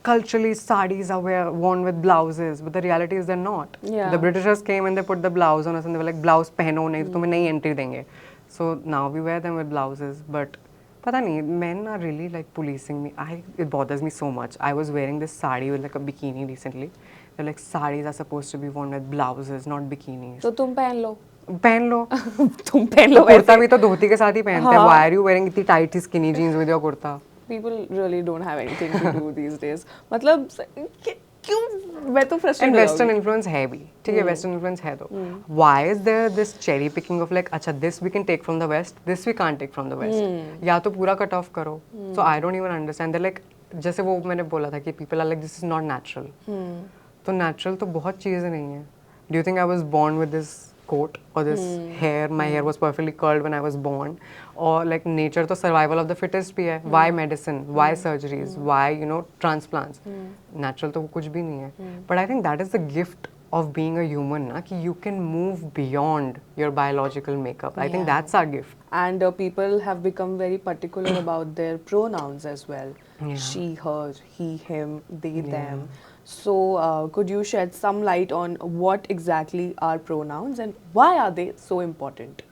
culturally sarees are worn with blouses, but the reality is they're not. Yeah. The Britishers came and they put the blouse on us and they were like, blouse pehno, nahi to tumhe nahi entry denge. So now we wear them with blouses, but pata nahi, men are really like policing me. It bothers me so much. I was wearing this sari with like a bikini recently. They're like, saris are supposed to be worn with blouses, not bikinis. तो तुम पहन लो. पहन लो. तुम पहन लो. कुर्ता भी तो धोती के साथ ही पहनते हैं. Why are you wearing इतनी tight skinny jeans with your kurta? People really don't have anything to do these days. मतलब क्यों, मैं तो frustrated And हो Western जाऊंगी. influence है भी, ठीक है, Western influence है तो. Why is there this cherry picking of like, अच्छा this we can take from the West, this we can't take from the West. या तो पूरा cut off करो. So I don't even understand. They're like, जैसे वो मैंने बोला था कि people are like, this is not natural. तो natural तो बहुत चीज़ें नहीं है. Do you think I was born with this coat or this hair? My hair was perfectly curled when I was born. Or like nature तो survival of the fittest भी है. Why medicine? Why surgeries? Why, you know, transplants? Natural तो कुछ भी नहीं है. But I think that is the gift of being a human, na, कि you can move beyond your biological makeup. I think that's our gift. And people have become very particular about their pronouns as well. Yeah. She, her, he, him, they, them. So could you shed some light on what exactly are pronouns and why are they so important?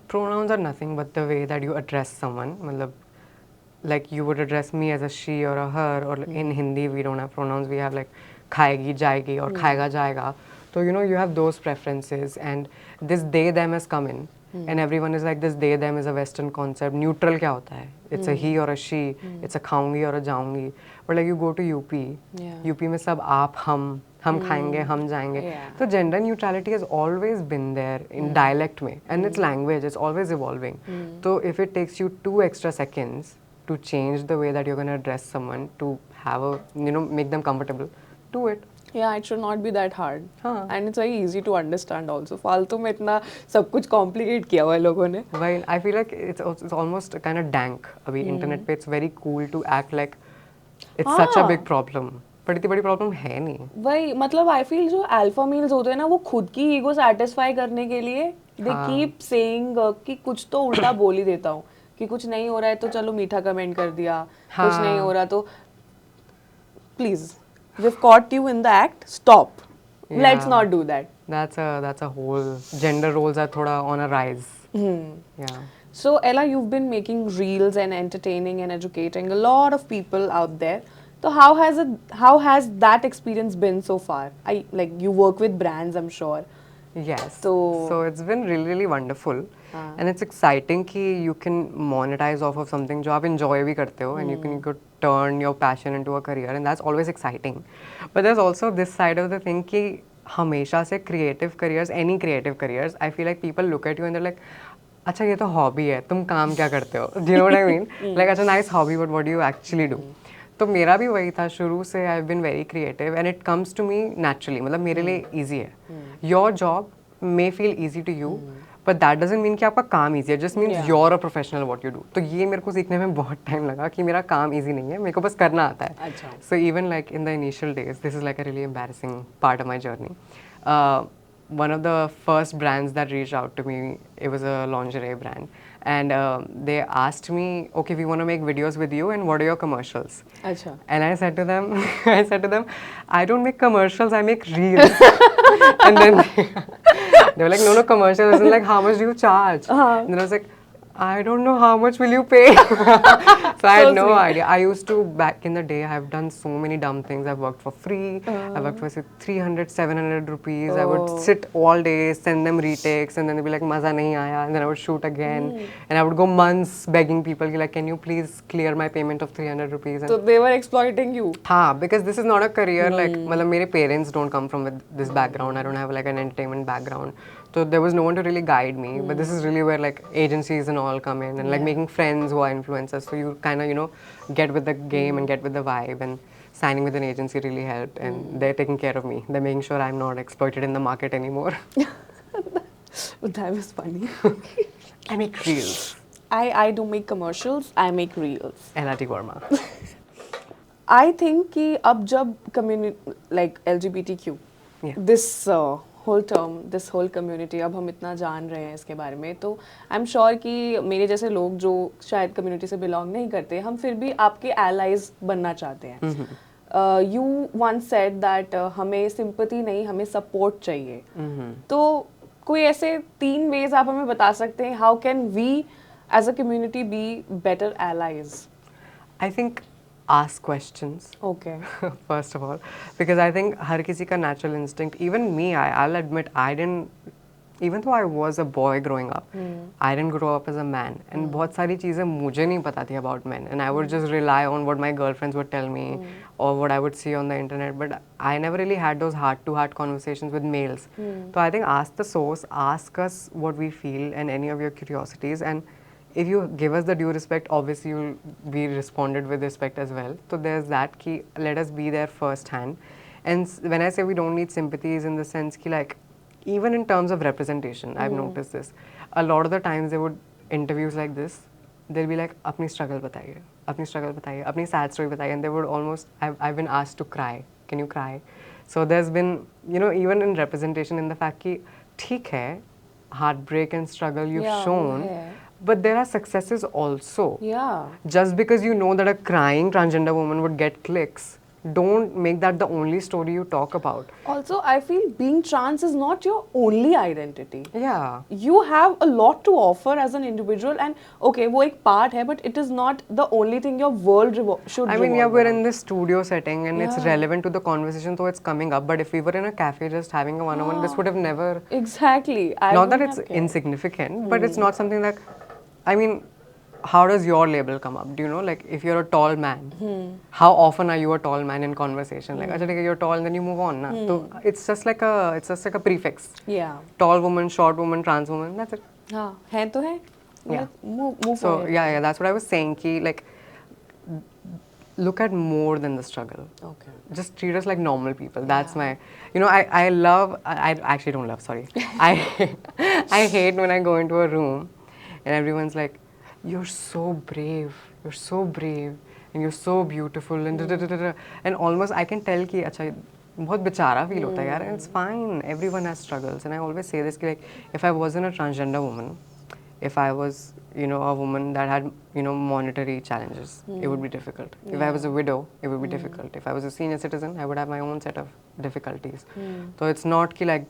Pronouns are nothing but the way that you address someone. Matlab, like you would address me as a she or a her, or in Hindi we don't have pronouns, we have like खाएगी जाएगी or खाएगा जाएगा. So you know, you have those preferences, and this they them has come in, and everyone is like, this they them is a Western concept. Neutral क्या होता है? It's a he or a she. It's a खाऊंगी or a जाऊंगी. But like you go to UP, UP में सब आप हम खाएंगे हम जाएंगे. So gender neutrality has always been there in dialect में, and it's language. It's always evolving. So if it takes you 2 extra seconds to change the way that you're gonna address someone to have a, you know, make them comfortable, do it. Yeah, it should not be that hard. हाँ. And it's very easy to understand also. फालतू में इतना सब कुछ complicate किया हुआ है लोगों ने. While I feel like it's almost kind of dank. अभी internet पे it's very cool to act like it's such a big problem. पर इतनी बड़ी problem है नहीं. वही मतलब I feel जो alpha males होते हैं ना, वो खुद की ego satisfy करने के लिए they keep saying कि कुछ तो उल्टा बोल ही देता हूँ, कि कुछ नहीं हो रहा है तो चलो मीठा कमेंट कर दिया, कुछ नहीं हो रहा तो please, we've caught you in the act, stop. Let's not do that. That's a whole, gender roles are thoda on a rise. Yeah. So Ella, you've been making reels and entertaining and educating a lot of people out there. So how has that experience been so far? I like you work with brands, I'm sure. Yes. So So it's been really, really wonderful. And it's exciting कि you can monetize off of something जो आप enjoy भी करते हो and you could turn your passion into a career and that's always exciting. But there's also this side of the thing कि हमेशा से creative careers, any creative careers, I feel like people look at you and they're like, अच्छा ये तो hobby है, तुम काम क्या करते हो? Do you know what I mean? Like अच्छा nice hobby, but what do you actually do? तो मेरा भी वही था शुरू से I have been very creative and it comes to me naturally मतलब मेरे लिए ईजी है your job may feel easy to you but that doesn't mean कि आपका काम ईजी है just means your a professional what you do तो ये मेरे को सीखने में बहुत टाइम लगा कि मेरा काम ईजी नहीं है मेरे को बस करना आता है so even like in the initial days this is like a really embarrassing part of my journey one of the first brands that reached out to me, it was a lingerie brand. And they asked me, okay, we want to make videos with you and what are your commercials? Achha. And I said to them, I don't make commercials, I make reels. And then they were like, no, commercials. And like, how much do you charge? And then I was like, I don't know how much will you pay. So I had no idea. I used to, back in the day, I've done so many dumb things. I've worked for free. I worked for say 300, 700 rupees. I would sit all day, send them retakes, and then they'd be like, "Maza nahi aaya," and then I would shoot again. And I would go months begging people, like, "Can you please clear my payment of 300 rupees?" So they were exploiting you. हाँ, because this is not a career like मतलब मेरे parents don't come from with this background. I don't have like an entertainment background. So there was no one to really guide me. But this is really where like agencies and all come in and like making friends who are influencers. So you kind of, you know, get with the game and get with the vibe and signing with an agency really helped and they're taking care of me. They're making sure I'm not exploited in the market anymore. That was funny. I make reels. I don't make commercials, I make reels. LRT Verma. I think कि अब जब community like LGBTQ, this whole term, this whole community, अब हम इतना जान रहे हैं इसके बारे में तो आई एम श्योर कि मेरे जैसे लोग जो शायद कम्युनिटी से बिलोंग नहीं करते हम फिर भी आपके allies बनना चाहते हैं. You once said that हमें sympathy नहीं हमें support चाहिए. तो कोई ऐसे 3 ways आप हमें बता सकते हैं how can we as a community be better allies? I think ask questions. Okay. First of all, because I think हर किसी का natural instinct. Even me, I'll admit, I didn't. Even though I was a boy growing up, I didn't grow up as a man. And बहुत सारी चीजें मुझे नहीं पता थी about men. And I would just rely on what my girlfriends would tell me or what I would see on the internet. But I never really had those heart-to-heart conversations with males. So I think ask the source, ask us what we feel and any of your curiosities. And if you give us the due respect, obviously you'll be responded with respect as well. So there's that key. Let us be there firsthand. And when I say we don't need sympathies in the sense ki like, even in terms of representation, I've noticed this. A lot of the times they would interviews like this. They'll be like, अपनी struggle बताइए, अपनी struggle बताइए, अपनी sad story बताइए, and they would almost. I've been asked to cry. Can you cry? So there's been, you know, even in representation in the fact कि ठीक है, heartbreak and struggle you've shown. But there are successes also. Yeah. Just because you know that a crying transgender woman would get clicks, don't make that the only story you talk about. Also, I feel being trans is not your only identity. Yeah. You have a lot to offer as an individual, and okay, वो एक part है, but it is not the only thing your world should. I mean, yeah, we're in this studio setting, and it's relevant to the conversation, so it's coming up. But if we were in a cafe just having a one-on-one, this would have never. Exactly. Not that it's insignificant, but it's not something that. I mean, how does your label come up? Do you know, like, if you're a tall man, how often are you a tall man in conversation? Like, acha, you're tall, and then you move on, na? So it's just like a prefix. Yeah. Tall woman, short woman, trans woman. That's it. हाँ, है तो है. Yeah. Move So forward. yeah, that's what I was saying. Ki like, look at more than the struggle. Okay. Just treat us like normal people. That's my, you know, I actually don't love. Sorry, I hate when I go into a room. And everyone's like, you're so brave, and you're so beautiful, and almost I can tell कि अच्छा बहुत बेचारा feel होता है यार, and it's fine. Everyone has struggles, and I always say this कि like if I wasn't a transgender woman, if I was, you know, a woman that had, you know, monetary challenges, it would be difficult. If I was a widow, it would be difficult. If I was a senior citizen, I would have my own set of difficulties. So it's not कि like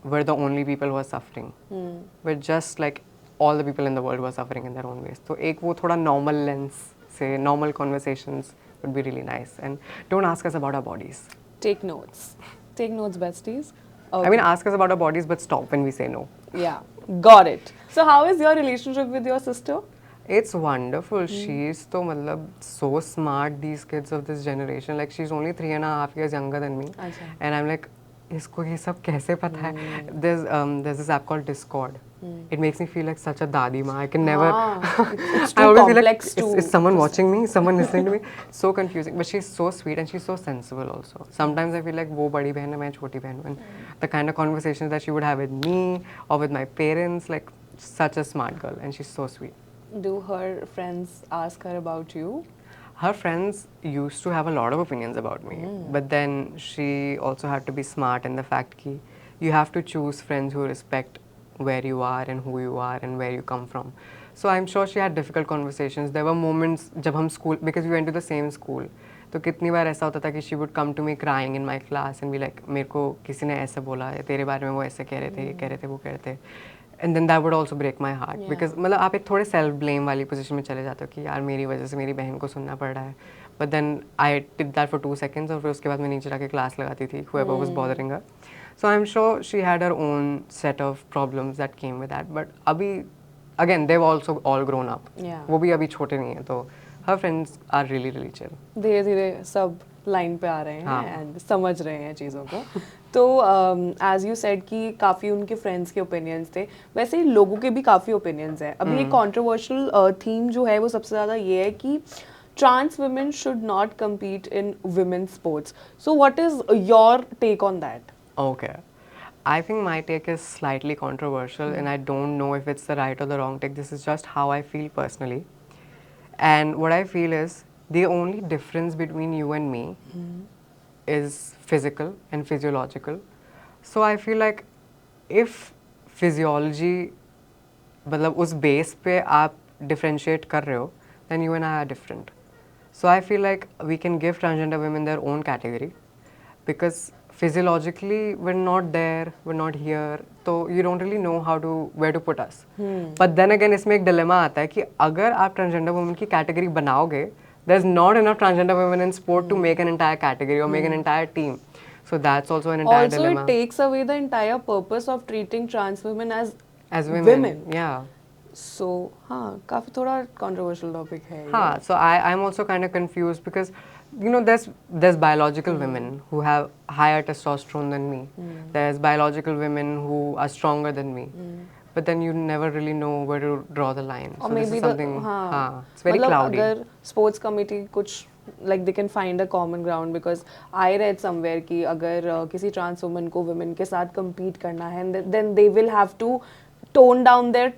we're the only people who are suffering. We're just like all the people in the world were suffering in their own ways. So एक वो थोड़ा normal lens से normal conversations would be really nice. And don't ask us about our bodies. Take notes. Take notes, besties. I mean, ask us about our bodies, but stop when we say no. Yeah, got it. So how is your relationship with your sister? It's wonderful. She's so, matlab, so smart, these kids of this generation. Like, she's only 3.5 years younger than me. Achha. And I'm like, इसको ये सब कैसे पता है? There's this app called Discord. It makes me feel like such a dadi ma. I can never. It's I too always feel like, complex to. is someone watching me? Someone listening to me? So confusing. But she's so sweet and she's so sensible also. Sometimes I feel like वो बड़ी बहन है, मैं छोटी बहन हूँ. And the kind of conversations that she would have with me or with my parents, like such a smart girl, and she's so sweet. Do her friends ask her about you? Her friends used to have a lot of opinions about me, but then she also had to be smart in the fact that you have to choose friends who respect where you are and who you are and where you come from. So I'm sure she had difficult conversations. There were moments जब हम school, because we went to the same school, तो कितनी बार ऐसा होता था कि she would come to me crying in my class and be like, मेरे को किसी ने ऐसे बोला है, तेरे बारे में वो ऐसे कह रहे थे, ये कह रहे थे, वो कह रहे थे. And then that would also break my heart, because मतलब आप एक थोड़े self blame वाली position में चले जाते हो कि यार मेरी वजह से मेरी बहन को सुनना पड़ रहा है. But then I did that for 2 seconds और फिर उसके बाद मैं नीचे जाके class लगाती थी, whoever was bothering her. So I'm sure she had her own set of problems that came with that. But अभी again they've also all grown up. Yeah. वो भी अभी छोटे नहीं हैं, तो her friends are really really chill. धीरे-धीरे सब लाइन पे आ रहे हैं एंड समझ रहे हैं चीज़ों को. तो एज यू सेड कि काफ़ी उनके फ्रेंड्स के ओपिनियंस थे, वैसे ही लोगों के भी काफ़ी ओपिनियंस हैं. अभी एक कंट्रोवर्शियल थीम जो है वो सबसे ज़्यादा ये है कि trans women should not compete in women's sports. So what is your take on that? Okay. I think my take is slightly controversial and I don't know if it's the right or the wrong take. This is just how I feel personally. And what I feel is the only difference between you and me is physical and physiological. So I feel like if physiology, मतलब उस base पे आप differentiate कर रहे हो, then you and I are different. So I feel like we can give transgender women their own category because physiologically we're not there, we're not here, so you don't really know where to put us. But then again इसमें एक dilemma आता है कि अगर आप transgender women की category बनाओगे, there's not enough transgender women in sport to make an entire category or make an entire team. So that's also an entire dilemma. Also, it takes away the entire purpose of treating trans women as women. Yeah. So, हाँ, काफी थोड़ा controversial topic है. हाँ, so I'm also kind of confused because, you know, there's biological women who have higher testosterone than me. There's biological women who are stronger than me. But then you never really know where to draw the line. Or So maybe this is something, it's very मतलब cloudy. अगर sports committee कुछ like they can find a common ground, because I read somewhere कि अगर किसी trans woman को women के साथ compete करना है, and then they will have to tone down their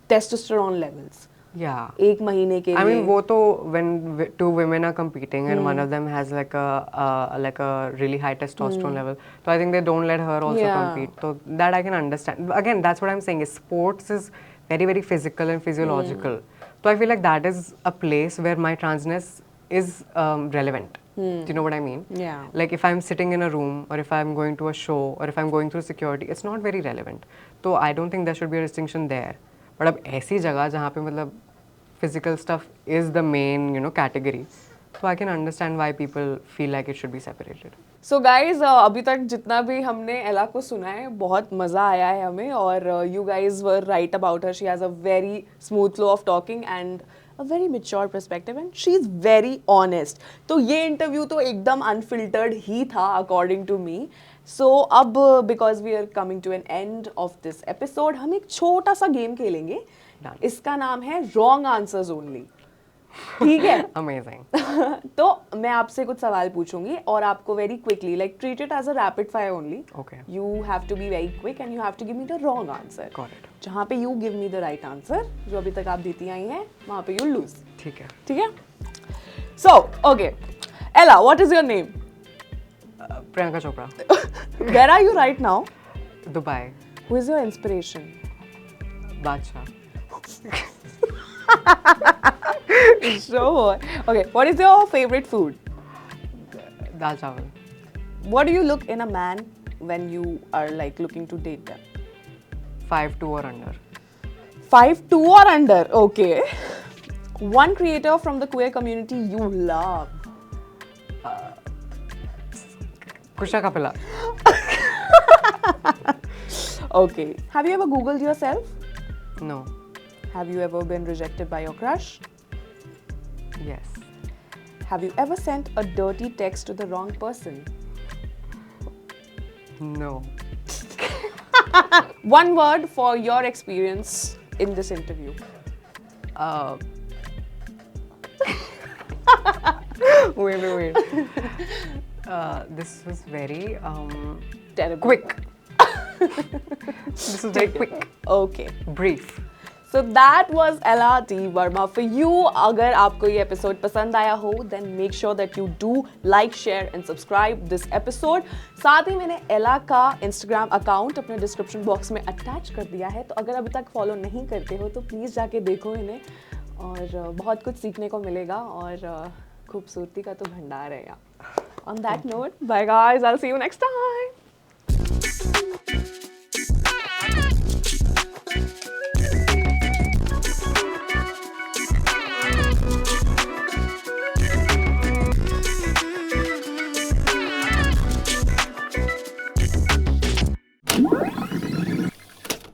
testosterone levels. Yeah. एक महीने के लिए. I mean, वो तो when two women are competing and one of them has like a really high testosterone level, so I think they don't let her also compete. So that I can understand. Again, that's what I'm saying. Is sports is very very physical and physiological. So I feel like that is a place where my transness is relevant. Do you know what I mean? Yeah. Like if I'm sitting in a room or if I'm going to a show or if I'm going through security, it's not very relevant. So I don't think there should be a distinction there. But अब ऐसी जगह जहाँ पे मतलब physical stuff is the main, you know, category. So I can understand why people feel like it should be separated. So guys, अभी तक जितना भी हमने एला को सुना है बहुत मज़ा आया है हमें, और you guys were right about her. She has a very smooth flow of talking and a very mature perspective and she is very honest. तो ये interview तो एकदम unfiltered ही था according to me. So अब because we are coming to an end of this episode, हम एक छोटा सा गेम खेलेंगे. इसका नाम है Wrong Answers Only. ठीक है? Amazing. तो मैं आपसे कुछ सवाल पूछूंगी और आपको very quickly, like treat it as a rapid fire only. Okay. You have to be very quick and you have to give me the wrong answer. Got it. जहाँ पे you give me the right answer, जो अभी तक आप देती आई हैं, वहाँ पे you lose. ठीक है. ठीक है? So, okay. Ella, what is your name? Priyanka Chopra. Where are you right now? Dubai. Who is your inspiration? Badshah. Sure. Okay, what is your favorite food? Dal chawal. What do you look in a man when you are like looking to date them? 5'2" or under. 5'2" or under. Okay. One creator from the queer community you love. Kusha Kapila. Okay. Have you ever Googled yourself? No. Have you ever been rejected by your crush? Yes. Have you ever sent a dirty text to the wrong person? No. One word for your experience in this interview. Wait. This was very Terrible. quick. This was very quick. Okay. Brief. So that was Ella T. Verma for you. अगर आपको ये episode पसंद आया हो, then make sure that you do like, share and subscribe this episode. साथ ही मैंने Ella का Instagram account अपने description box में attach कर दिया है, तो अगर अभी तक follow नहीं करते हो तो please जाके देखो इन्हें और बहुत कुछ सीखने को मिलेगा और खूबसूरती का तो भंडार है यहाँ. On that note, bye guys. I'll see you next time.